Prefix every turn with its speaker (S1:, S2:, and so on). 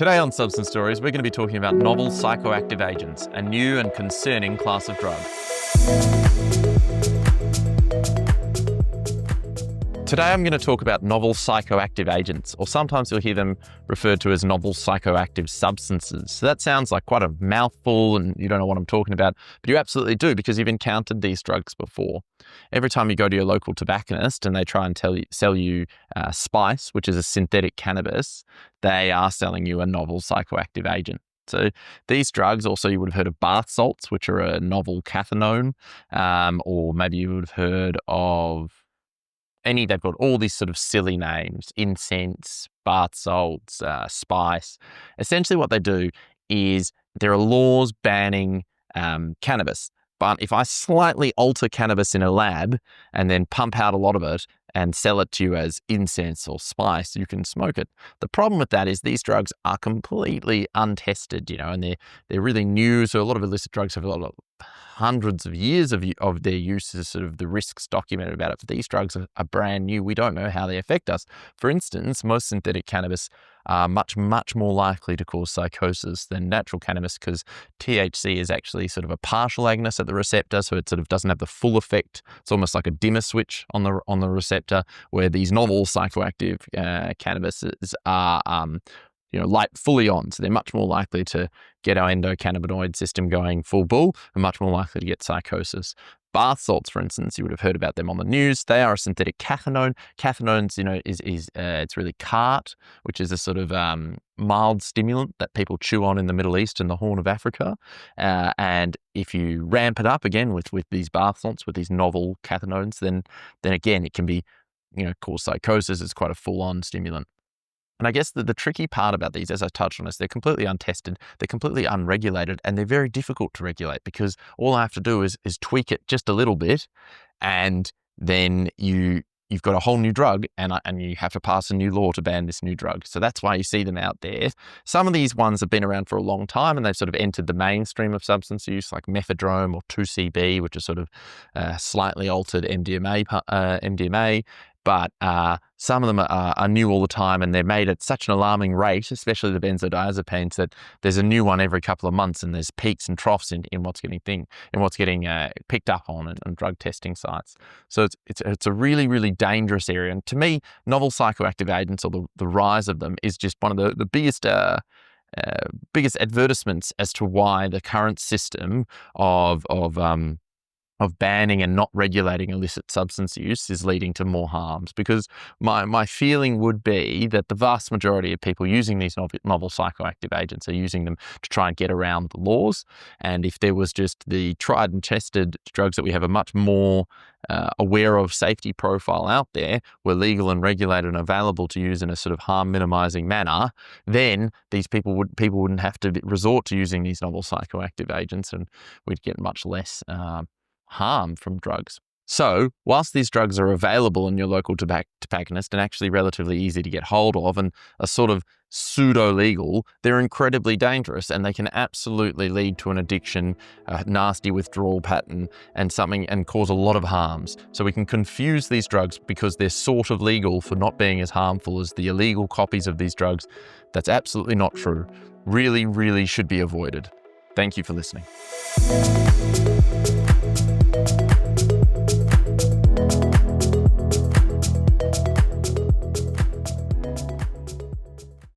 S1: Today on Substance Stories, we're going to be talking about novel psychoactive agents, a new and concerning class of drug. Today I'm going to talk about novel psychoactive agents, or sometimes you'll hear them referred to as novel psychoactive substances. So that sounds like quite a mouthful and you don't know what I'm talking about, but you absolutely do because you've encountered these drugs before. Every time you go to your local tobacconist and they try and sell you spice, which is a synthetic cannabis, they are selling you a novel psychoactive agent. So these drugs, also you would have heard of bath salts, which are a novel cathinone, or maybe you would have heard of they've got all these sort of silly names: Incense, bath salts, spice. Essentially what they do is there are laws banning cannabis. But if I slightly alter cannabis in a lab and then pump out a lot of it and sell it to you as incense or spice, you can smoke it. The problem with that is these drugs are completely untested, and they're really new. So a lot of illicit drugs have a lot of hundreds of years of their use, as sort of the risks documented about it. But these drugs are brand new. We don't know how they affect us. For instance, most synthetic cannabis are much, much more likely to cause psychosis than natural cannabis because THC is actually sort of a partial agonist at the receptor, so it sort of doesn't have the full effect. It's almost like a dimmer switch on the receptor, where these novel psychoactive cannabises are light fully on. So they're much more likely to get our endocannabinoid system going full bull and much more likely to get psychosis. Bath salts, for instance, you would have heard about them on the news. They are a synthetic cathinone. Cathinones, it's really cart, which is a sort of mild stimulant that people chew on in the Middle East and the Horn of Africa. And if you ramp it up again with these bath salts, with these novel cathinones, then again, it can be, cause psychosis. It's quite a full-on stimulant. And I guess the tricky part about these, as I touched on, is they're completely untested, they're completely unregulated, and they're very difficult to regulate because all I have to do is tweak it just a little bit, and then you've got a whole new drug, and you have to pass a new law to ban this new drug. So that's why you see them out there. Some of these ones have been around for a long time, and they've sort of entered the mainstream of substance use, like Mephedrone or 2CB, which is sort of slightly altered MDMA. But some of them are new all the time, and they're made at such an alarming rate, especially the Benzodiazepines, that there's a new one every couple of months, and there's peaks and troughs in what's getting picked up on drug testing sites. So it's a really, really dangerous area. And to me, novel psychoactive agents, or the rise of them, is just one of the biggest advertisements as to why the current system of banning and not regulating illicit substance use is leading to more harms. Because my feeling would be that the vast majority of people using these novel psychoactive agents are using them to try and get around the laws. And if there was just the tried and tested drugs that we have a much more aware of safety profile out there, were legal and regulated and available to use in a sort of harm minimizing manner, then these people wouldn't have to resort to using these novel psychoactive agents, and we'd get much less harm from drugs. So, whilst these drugs are available in your local tobacconist and actually relatively easy to get hold of and are sort of pseudo-legal, they're incredibly dangerous, and they can absolutely lead to an addiction, a nasty withdrawal pattern, and cause a lot of harms. So we can confuse these drugs because they're sort of legal for not being as harmful as the illegal copies of these drugs. That's absolutely not true. Really, really should be avoided. Thank you for listening.